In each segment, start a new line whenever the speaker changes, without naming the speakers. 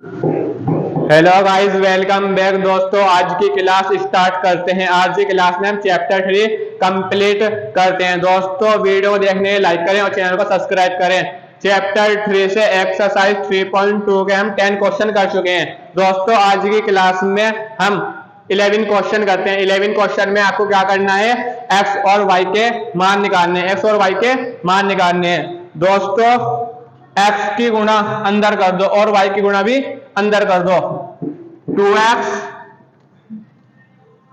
Hello guys, welcome back दोस्तों। आज की क्लास स्टार्ट करते हैं। आज की क्लास में हम चैप्टर 3 कंप्लीट करते हैं। दोस्तों वीडियो को देखने के लिए लाइक करें और चैनल को सब्सक्राइब करें। चैप्टर 3 से एक्सरसाइज 3.2 के हम 10 क्वेश्चन कर चुके हैं। दोस्तों आज की क्लास में हम 11 क्वेश्चन करते हैं। 11 क्वेश्चन में आपको क्या करना है, एक्स और वाई के मान निकालने हैं। एक्स और वाई के मान निकालने हैं। दोस्तों एक्स की गुणा अंदर कर दो और वाई की गुणा भी अंदर कर दो। 2x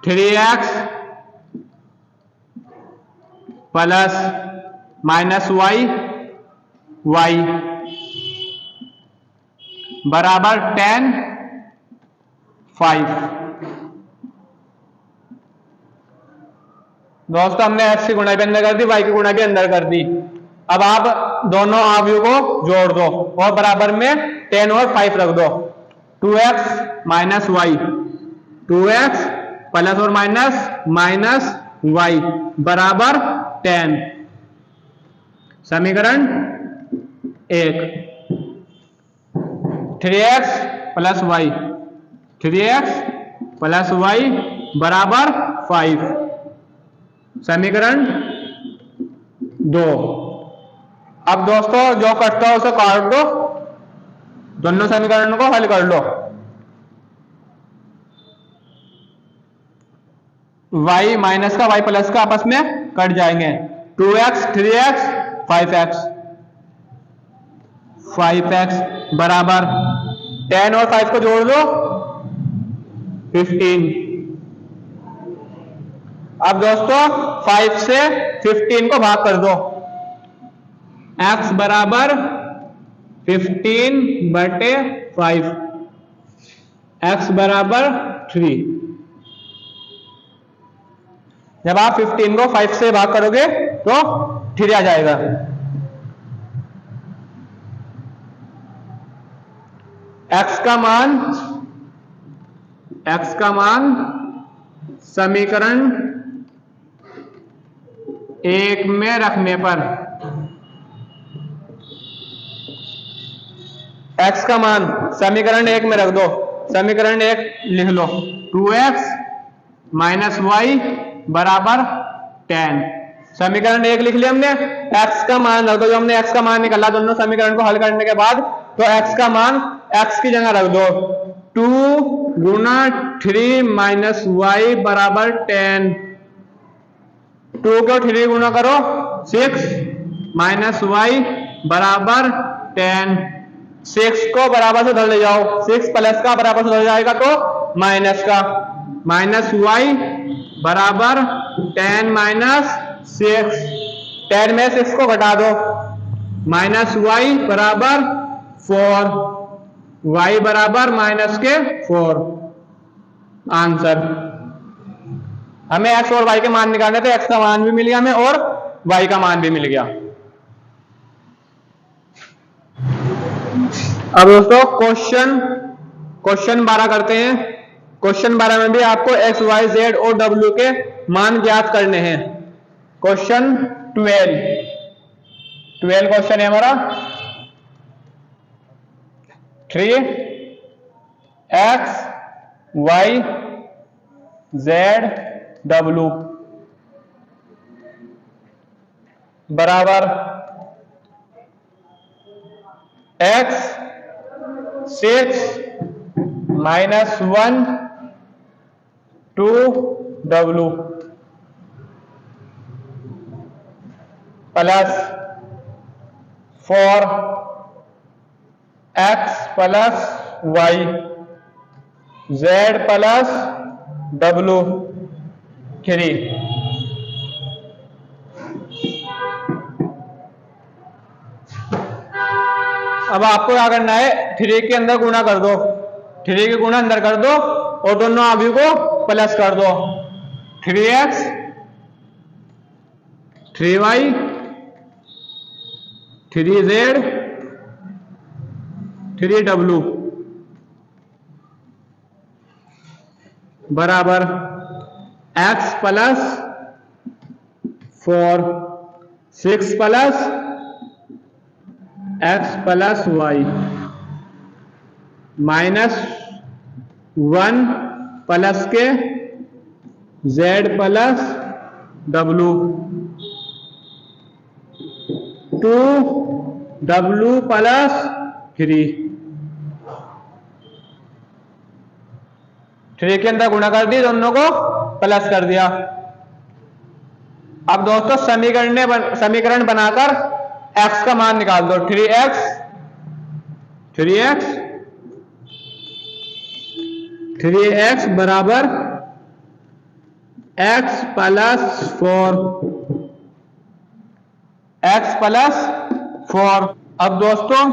3x plus minus Y Y बराबर 10 5। दोस्तों हमने एक्स की गुणा भी अंदर कर दी, वाई की गुणा भी अंदर कर दी। अब आप दोनों अवयव को जोड़ दो और बराबर में 10 और 5 रख दो। 2x minus y, 2x plus और माइनस माइनस वाई बराबर 10। समीकरण 1। 3x plus Y, 3x plus Y बराबर 5। समीकरण 2। अब दोस्तों जो कटता है उसे काट दो, दोनों समीकरणों को हल कर लो। y माइनस का y प्लस का आपस में कट जाएंगे। 2x 3x 5x, 5x बराबर 10 और 5 को जोड़ दो 15। अब दोस्तों 5 से 15 को भाग कर दो। x बराबर 15/5, x बराबर 3। जब आप 15 को 5 से भाग करोगे तो 3 आ जाएगा। x का मान समीकरण 1 में रखने पर, x का मान समीकरण 1 में रख दो। समीकरण 1 लिख लो, 2x माइनस वाई बराबर 10। समीकरण 1 लिख लिया हमने। x का मान रख दो, जो हमने x का मान निकाला दोनों समीकरण को हल करने के बाद, तो x का मान x की जगह रख दो। 2 गुना 3 माइनस वाई बराबर 10। 2 को 3 गुना करो 6 माइनस वाई बराबर 10। 6 को बराबर से उधर ले जाओ, 6 प्लस का बराबर से उधर जाएगा तो माइनस का, माइनस वाई बराबर 10 माइनस 6। 10 में 6 को घटा दो, माइनस वाई बराबर 4, वाई बराबर माइनस के 4। आंसर। हमें एक्स और वाई के मान निकालने थे, एक्स का मान भी मिल गया हमें और वाई का मान भी मिल गया। अब दोस्तों क्वेश्चन 12 करते हैं। क्वेश्चन 12 में भी आपको एक्स वाई जेड और डब्ल्यू के मान ज्ञात करने हैं। क्वेश्चन 12 क्वेश्चन है हमारा। 3x y z w बराबर x 6 minus 1 2w plus 4x plus y z plus w 3। अब आपको क्या करना है, 3 के अंदर गुणा कर दो, 3 के गुणा अंदर कर दो और दोनों अवयव को प्लस कर दो। 3x 3y 3z 3w बराबर x plus 4 6 plus x plus y -1 plus के z plus w, 2w plus 3 के अंदर गुणा कर दी, दोनों को प्लस कर दिया। अब दोस्तों समीकरण बनाकर x का मान निकाल दो। 3x बराबर x प्लस 4। अब दोस्तों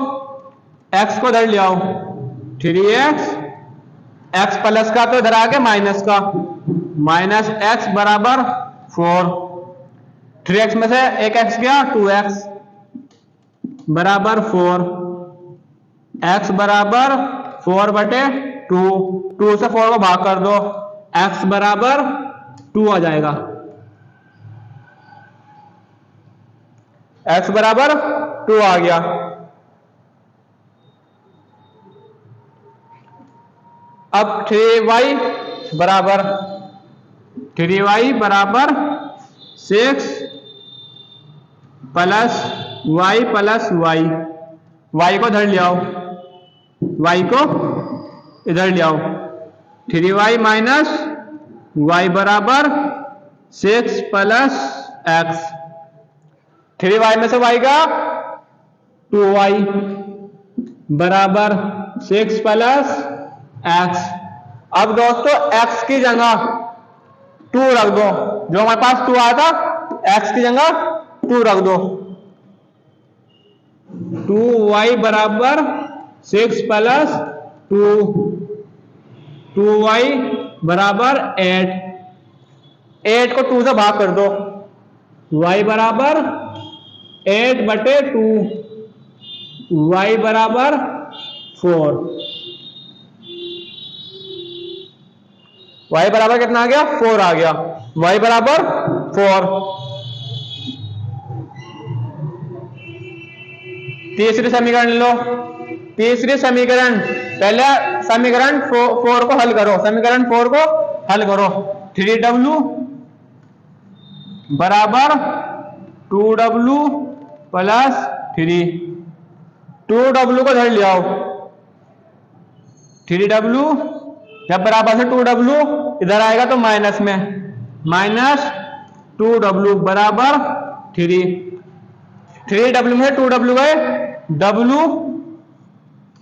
x को इधर ले आओ, 3x, x प्लस का तो इधर आ गया माइनस का, माइनस x बराबर 4। 3x में से एक x गया, 2x बराबर 4, x बराबर 4 बटे 2, 2 से 4 को भाग कर दो, x बराबर 2 आ जाएगा, x बराबर 2 आ गया। अब 3y बराबर 6 plus y plus y, y को इधर ले आओ, y को इधर ले आओ, 3y माइनस y बराबर 6 प्लस x, 3y में से y का 2y बराबर 6 प्लस x। अब दोस्तों x की जगह 2 रख दो, जो हमारे पास 2 आया था, x की जगह 2 रख दो, 2y बराबर 6 प्लस 2, 2y बराबर 8, 8 को 2 से भाग कर दो, y बराबर 8 बटे 2, y बराबर 4, y बराबर कितना आ गया, 4 आ गया, y बराबर 4। तीसरी समीकरण लो, तीसरी समीकरण, पहले समीकरण 4 को हल करो, समीकरण 4 को हल करो, 3w बराबर 2w प्लस 3, 2w को इधर ले आओ, 3w जब बराबर से 2w इधर आएगा तो माइनस में, माइनस 2w बराबर 3, 3w में 2w गए, w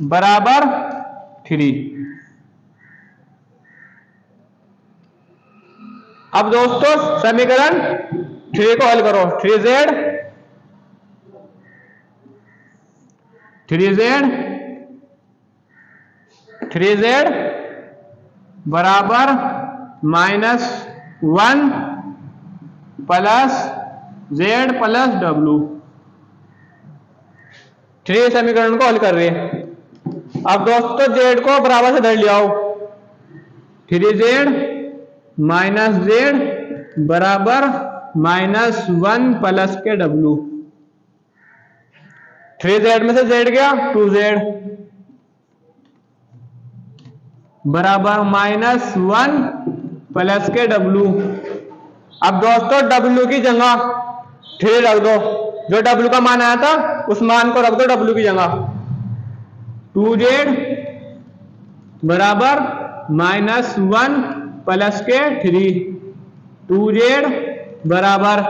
बराबर 3। अब दोस्तों समीकरण 3 को हल करो, 3z बराबर -1 प्लस z प्लस w, 3 समीकरण को हल कर रहे हैं। अब दोस्तों z को बराबर से इधर ले आओ, 3z माइनस z बराबर -1 प्लस के w, 3z में से z गया, 2z बराबर -1 प्लस के w। अब दोस्तों w की जगह 3 रख दो, जो w का मान आया था उस मान को रख दो w की जगह, 2z बराबर -1 प्लस के 3, 2z बराबर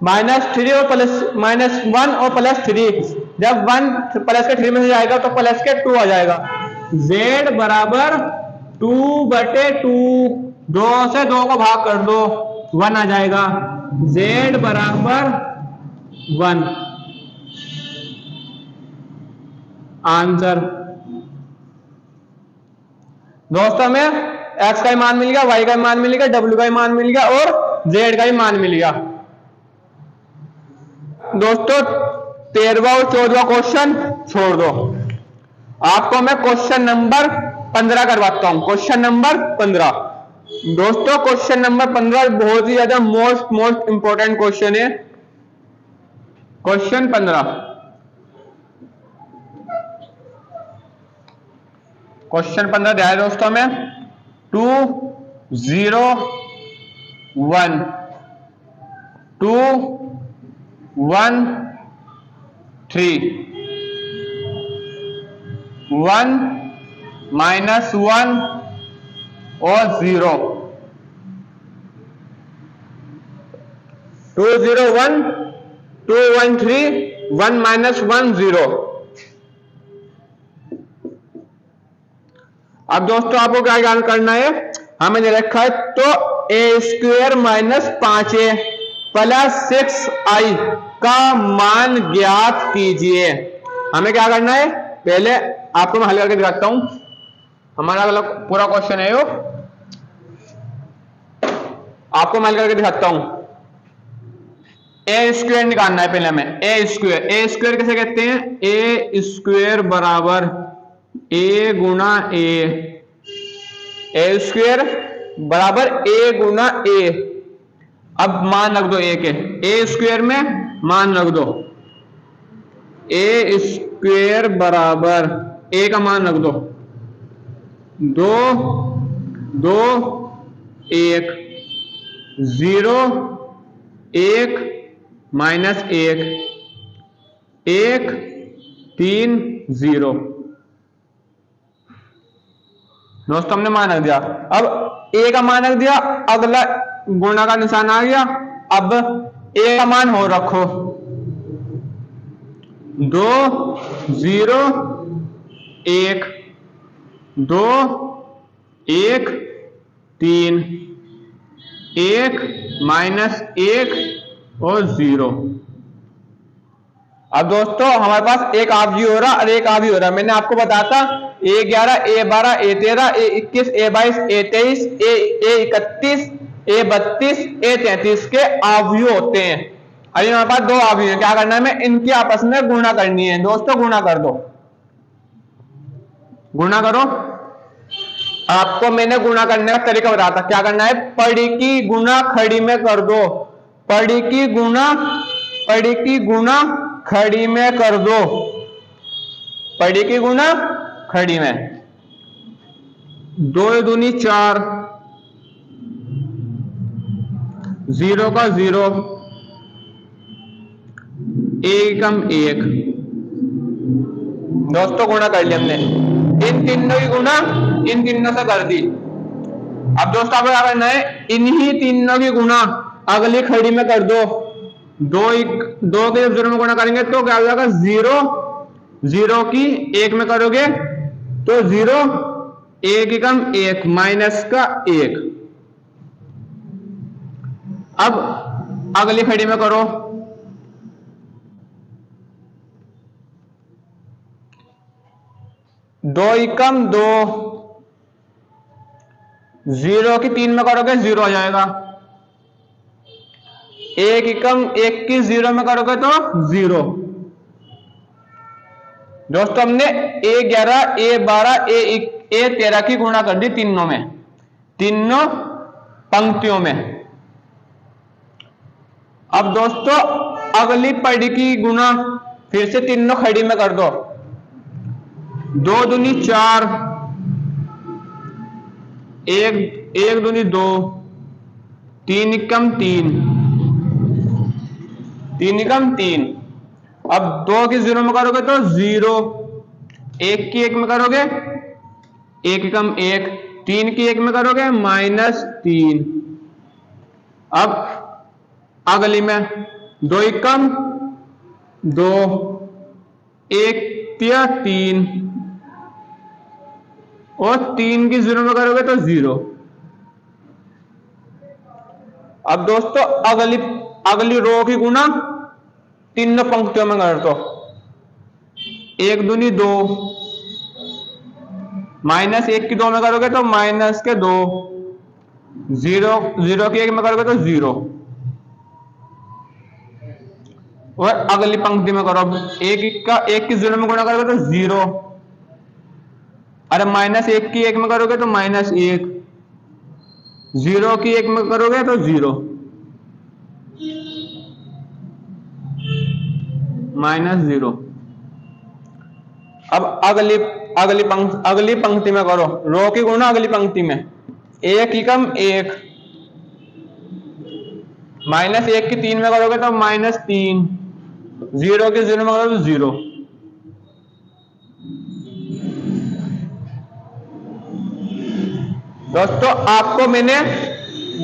-3 और प्लस -1 और प्लस 3, जब 1 प्लस के 3 में से जाएगा तो प्लस के 2 आ जाएगा, z बराबर 2 बटे 2, 2 से 2 को भाग कर दो, 1 आ जाएगा, z बराबर 1। आंसर दोस्तों में x का ही मान मिल गया, y का ही मान मिल गया, w का ही मान मिल गया और z का ही मान मिल गया। दोस्तों 13वां और 14वां क्वेश्चन छोड़ दो, आपको मैं क्वेश्चन नंबर 15 करवाता हूं, क्वेश्चन नंबर 15। दोस्तों क्वेश्चन नंबर 15 बहुत ही ज्यादा मोस्ट इंपॉर्टेंट क्वेश्चन है। क्वेश्चन 15, क्वेश्चन 15 दिया है दोस्तों में 2 0 1 2 1 3 1 -1 और 0 2 0 1 2 1 3 1 -1 0। अब दोस्तों आपको क्या ज्ञान करना है, हमें दे रखा है तो a² - 5a + 6i का मान ज्ञात कीजिए। हमें क्या करना है, पहले आपको मैं हल करके दिखाता हूं। हमारा पूरा क्वेश्चन है यो, आपको मैं हल करके दिखाता हूं। a² निकालना है पहले हमें, a² कैसे कहते हैं, a² बराबर a गुना a² बराबर a गुना a। अब मान रख दो a के, a² में मान रख दो, a² बराबर a का मान रख दो 2 2 1 0 1 -1 1 3 0। दोस्तों हमने मान रख दिया। अब a का मान रख दिया, अगला गुणा का निशान आ गया। अब a का मान हो रखो 2 0 1 2 1 3 1 -1 और 0। अब दोस्तों हमारे पास एक आवजी हो रहा और एक आवजी हो रहा। मैंने आपको बताता a11 a12 a13 a21 a22 a23 a31 a32 a33 के आवयु होते हैं। अभी हमारे पास दो आवयु हैं, क्या करना है, हमें इनकी आपस में गुणा करनी है। दोस्तों गुणा कर दो, गुणा करो। आपको मैंने गुणा करने का तरीका बताया था, क्या करना है, पड़ी की गुणा खड़ी में कर दो, पड़ी की गुणा खड़ी में कर दो, पड़ी की गुणा खड़ी में। 2 दूनी 4 0 का 0 1 कम 1। दोस्तों गुणा कर लिया हमने, इन तीनों की गुणा इन तीनों से कर दी। अब दोस्तों आपको क्या करना है, इन्हीं तीनों की गुणा अगली खड़ी में कर दो। 2 के जब 0 में गुणा करेंगे तो क्या हो जाएगा, 0 0 की 1 में करोगे तो 0 1 कम 1 माइनस का 1। अब अगली खड़ी में करो, 2 कम 2 0 की 3 में करोगे 0 आ जाएगा। 1 कम 1 की 0 में करोगे तो 0। दोस्तों हमने a11 a12 a13 की गुणा कर दी तीनों में, तीनों पंक्तियों में। अब दोस्तों अगली पड़ी की गुणा फिर से तीनों खड़ी में कर दो। 2 दूनी 4 1 दूनी 2 3 कम 3 3 कम 3। अब 2 की 0 में करोगे तो 0, 1 की 1 में करोगे 1 कम 1, 3 की 1 में करोगे -3। अब अगली में 2 कम 2 1 3 और 3 की 0 में करोगे तो 0। अब दोस्तों अगली रो की गुणा तीनों पंक्तियों में कर दो। 1 दूनी 2 -1 की 2 में करोगे तो -2, 0 की 1 में करोगे तो 0। और अगली पंक्ति में करो, 1 की 0 में गुणा करोगे तो 0, अरे -1 की 1 में करोगे तो -1, 0 की 1 में करोगे तो 0, -0। अब अगली पंक्ति में करो, रो की गुणा अगली पंक्ति में, 1 एकम 1 माइनस 1 की 3 में करोगे तो -3, 0 की 0 में करोगे तो 0। दोस्तों आपको मैंने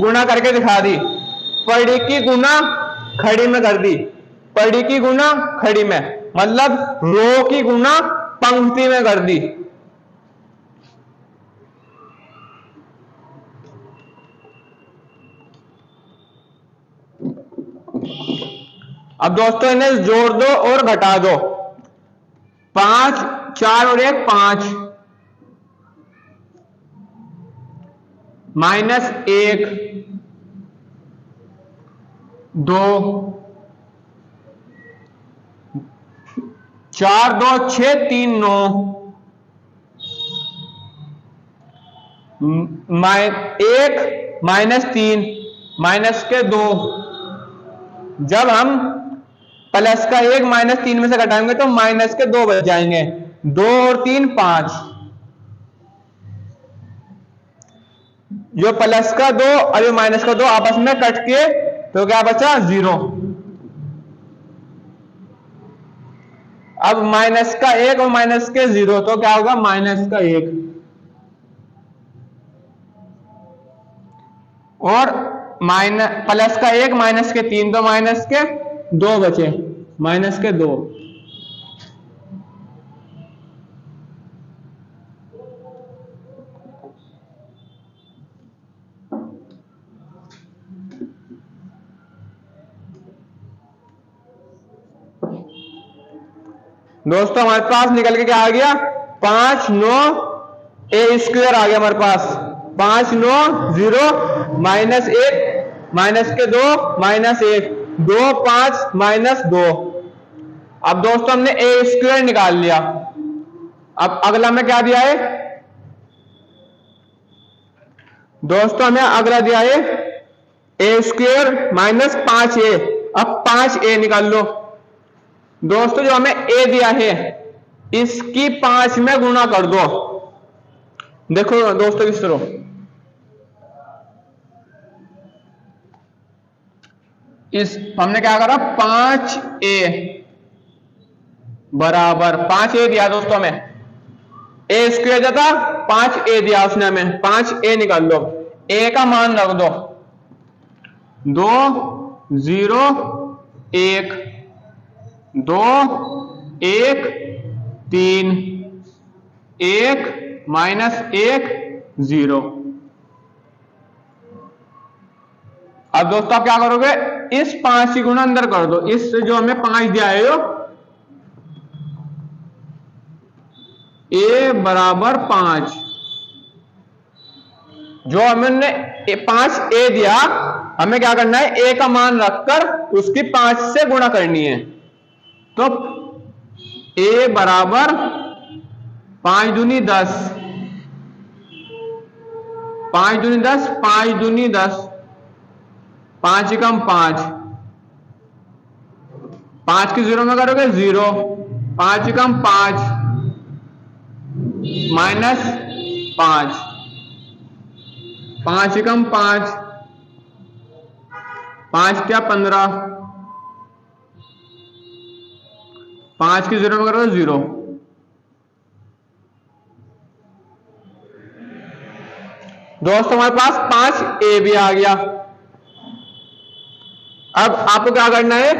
गुणा करके दिखा दी, पड़ी की गुणा खड़ी में कर दी, पड़ी की गुणा खड़ी में, मतलब रो की गुणा पंक्ति में कर दी। अब दोस्तों इन्हें जोड़ दो और घटा दो, 5 4 और 1 5, -1 2 4 2 6 3 9, 1 -3 माइनस के 2, जब हम प्लस का 1 -3 में से घटाएंगे तो माइनस के 2 बच जाएंगे, 2 और 3 5, जो प्लस का 2 और ये माइनस का 2 आपस में कट के तो क्या बचा 0। अब माइनस का 1 और माइनस के 0 तो क्या होगा माइनस का 1, और प्लस का 1 माइनस के 3 तो माइनस के 2 बचे, माइनस के 2। दोस्तों हमारे पास निकल के क्या आ गया, 5 9 ए स्क्वायर आ गया हमारे पास, 5 9 0 -1 माइनस के 2 -1 2 5 -2। अब दोस्तों हमने ए स्क्वायर निकाल लिया। अब अगला में क्या दिया है दोस्तों, हमें अगला दिया है ए स्क्वायर -5a। अब 5a निकाल लो। दोस्तों जो हमें a दिया है इसकी 5 में गुणा कर दो। देखो दोस्तों किस तरह, इस हमने क्या करा 5a बराबर 5a दिया दोस्तों हमें, a स्क्वायर जाता 5a दिया उसने हमें, 5a निकाल लो। a का मान रख दो 2 0 1 2 1 3 1 -1 0। अब दोस्तों आप क्या करोगे, इस 5 की गुणा अंदर कर दो, इस जो हमें 5 दिया है a बराबर 5, जो हमने 5a दिया हमें क्या करना है, a का मान रखकर उसकी 5 से गुणा करनी है। तो a बराबर 5 दूनी 10, 5 दूनी 10, 5 दूनी 10, 5 एकम 5, 5 की 0 में करोगे 0, 5 एकम 5 -5, 5 एकम 5, 5 क्या 15, 5 की 0 में करोगे 0। दोस्तों हमारे पास 5a भी आ गया। अब आपको क्या करना है,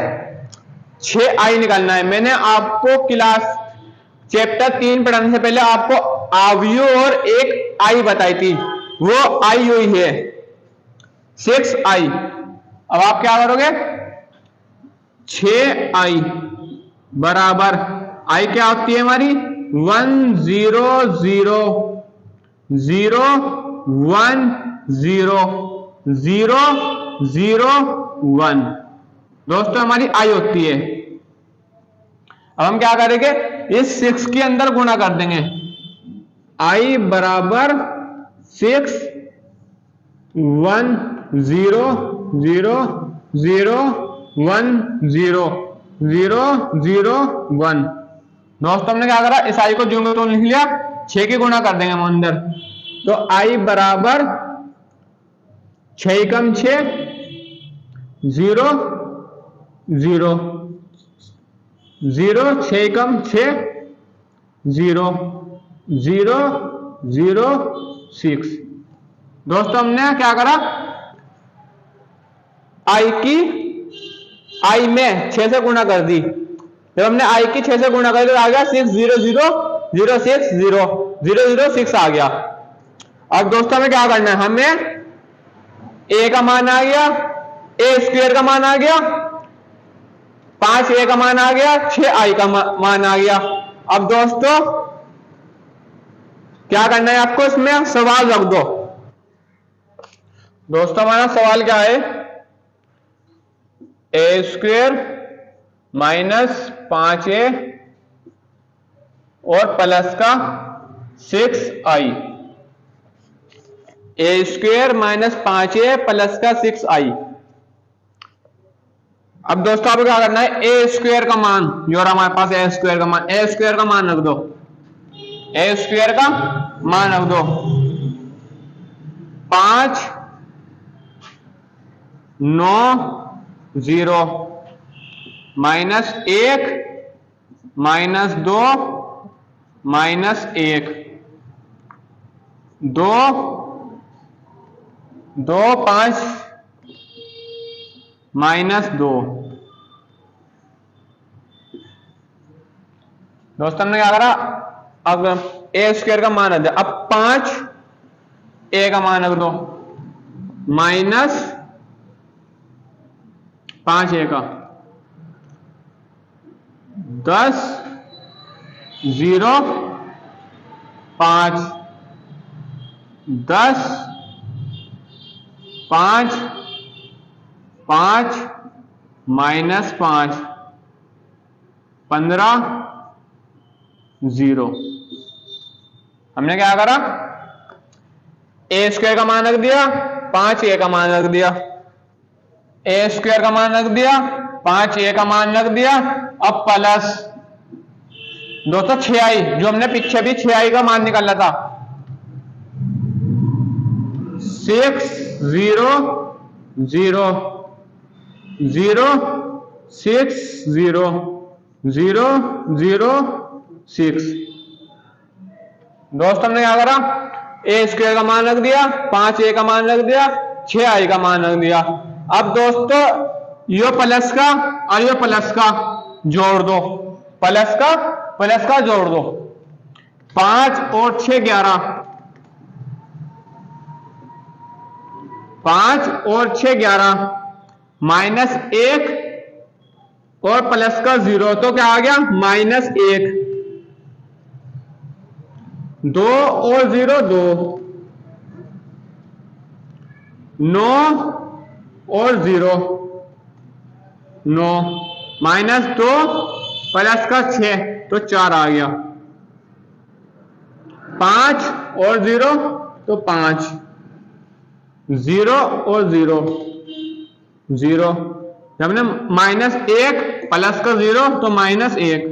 6i निकालना है। मैंने आपको क्लास चैप्टर 3 पढ़ाने से पहले आपको अवयव और एक i बताई थी, वो i हुई है 6i। अब आप क्या करोगे, 6i बराबर i क्या होती है हमारी 1 0 0 0 1 0 0 0 1 दोस्तों हमारी i होती है। अब हम क्या करेंगे, इस 6 के अंदर गुणा कर देंगे, i बराबर 6 1 0 0 0 1 0 0 0 1 दोस्तों हमने क्या करा, इस आई को जो तो लिख लिया, 6 की गुणा कर देंगे हम अंदर, तो आई बराबर 6 कम 6 0 0 0, 6 कम 6 0 0 0 6। दोस्तों हमने क्या करा, आई में 6 से गुणा कर दी। जब हमने आई की 6 से गुणा कर दी तो आ गया 6 0 0 0 6 0 0 0 6 आ गया। अब दोस्तों हमें क्या करना है, हमें ए का मान आ गया, ए स्क्वायर का मान आ गया, 5 ए का मान आ गया, 6 आई का मान आ गया। अब दोस्तों क्या करना है आपको, इसमें सवाल रख दो। दोस्तों हमारा सवाल क्या है, ए स्क्वायर माइनस 5a और प्लस का 6i, ए स्क्वायर माइनस 5a प्लस का 6i। अब दोस्तों आपको क्या करना है, ए स्क्वायर का मान जो हमारे पास ए स्क्वायर का मान, ए स्क्वायर का मान रख दो, ए स्क्वायर का मान रख दो 5 9 0 माइनस 1 माइनस 2 माइनस 1 2 2 5 माइनस 2। दोस्तों हमने क्या करा, अब ए स्क्वायर का मान रख दिया, अब 5 ए का मान रख दो माइनस 5 ए का 10 0 5 10 5 5 माइनस 5 15 0। हमने क्या करा, ए स्क्वायर का मान रख दिया, 5 ए का मान रख दिया, ए स्क्वायर का मान रख दिया, 5 ए का मान रख दिया, अब प्लस दोस्तों 6i, जो हमने पीछे भी 6i का मान निकाला था, 6 0 0 0 6 0 0 0 6। दोस्तों हमने क्या करा, ए स्क्वायर का मान रख दिया, 5 ए का मान रख दिया, 6i का मान रख दिया। अब दोस्तों यो प्लस का और यो प्लस का जोड़ दो, प्लस का जोड़ दो, 5 और 6 11, 5 और 6 11 माइनस 1 और प्लस का 0, तो क्या आ गया माइनस 1, 2 और 0 2, 9 और 0 9 माइनस 2 प्लस का 6, तो 4 आ गया, 5 और 0 तो 5, 0 और 0 0, जब हमने माइनस 1 प्लस का 0 तो माइनस 1,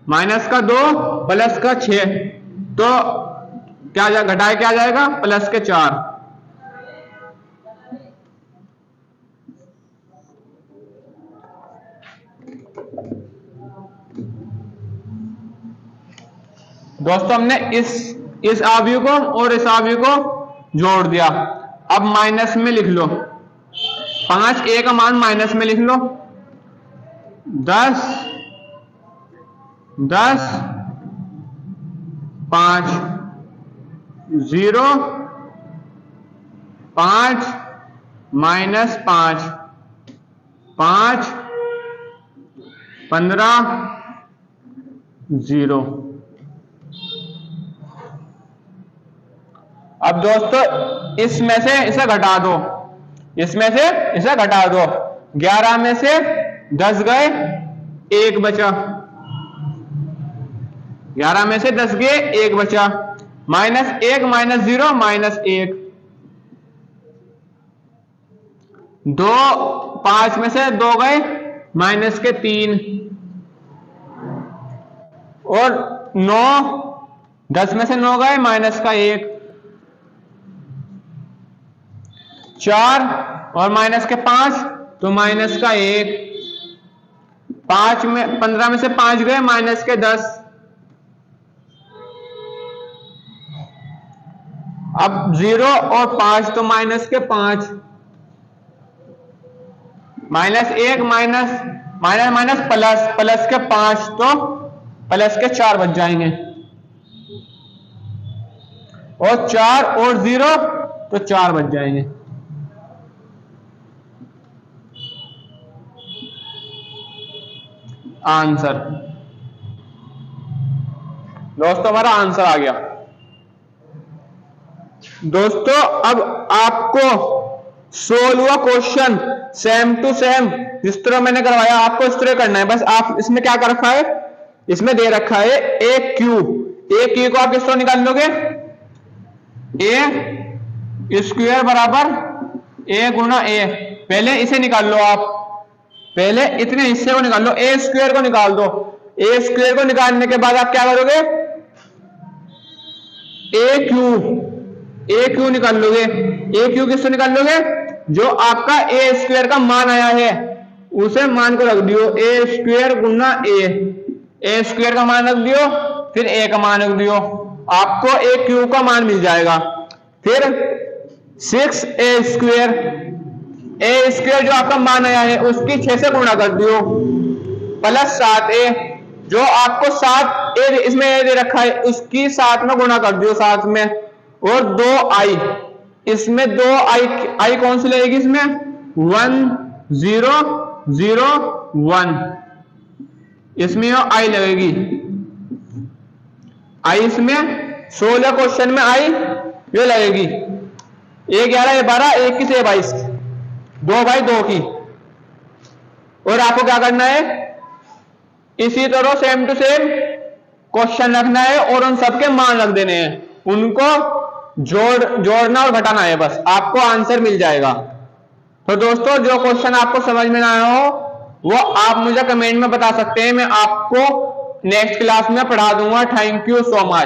माइनस का 2 प्लस का 6, तो क्या घटाए क्या जाएगा, प्लस के 4। दोस्तों हमने इस आव्यूह को और इस आव्यूह को जोड़ दिया। अब माइनस में लिख लो, 5 ए का मान माइनस में लिख लो, 10 10 5 0 5 माइनस 5 5 15 0। अब दोस्तों इसमें से इसे घटा दो, इसमें से इसे घटा दो, 11 में से 10 गए, 1 बचा, 11 में से 10 गए, 1 बचा, माइनस 1 माइनस 0 माइनस 1, 2 5 में से 2 गए, माइनस के 3, और 9, 10 में से 9 गए, माइनस का 1, 4 और माइनस के 5 तो माइनस का 1, 5 में 15 में से 5 गए, माइनस के 10। अब 0 और 5 तो माइनस के 5, minus 1 minus minus minus plus, plus के 5 तो प्लस के 4 बच जाएंगे, और 4 और 0 तो 4 बच जाएंगे। आंसर दोस्तों हमारा आंसर आ गया। दोस्तों अब आपको सोल्व हुआ क्वेश्चन सेम टू सेम जिस तरह मैंने करवाया आपको इस तरह करना है। बस आप इसमें क्या कर रखा है, इसमें दे रखा है ए क्यू को आप किस तरह निकाल लोगे, ए स्क्वायर बराबर ए गुना ए। पहले इसे निकाल लो, आप पहले इतने हिस्से को निकाल लो, ए स्क्वायर को निकाल दो। ए स्क्वायर को निकालने के बाद आप क्या करोगे, ए क्यू निकाल लोगे। ए क्यू किससे निकाल लोगे, जो आपका ए स्क्वायर का मान आया है उसे मान को रख दियो, ए स्क्वायर गुना ए स्क्वायर का मान रख दियो, फिर ए का मान रख दियो, आपको ए क्यू का मान मिल जाएगा। फिर 6a स्क्वायर जो आपका मान आया है उसकी 6 से गुणा कर दियो, प्लस 7a जो आपको 7a इसमें ए दे रखा है उसकी 7 में गुणा कर दियो 7 में, और 2i इसमें 2i कौन सी लगेगी, इसमें 1 0 0 1 इसमें आई लगेगी। आई इसमें 16 क्वेश्चन में आई ये लगेगी, 1 11 12 1 की से 22 2 बाई 2 की। और आपको क्या करना है, इसी तरह सेम टू सेम क्वेश्चन रखना है और उन सबके मान रख देने हैं, उनको जोड़ना और घटाना है, बस आपको आंसर मिल जाएगा। तो दोस्तों जो क्वेश्चन आपको समझ में ना आया हो वो आप मुझे कमेंट में बता सकते हैं, मैं आपको नेक्स्ट क्लास में पढ़ा दूंगा। Thank you so much.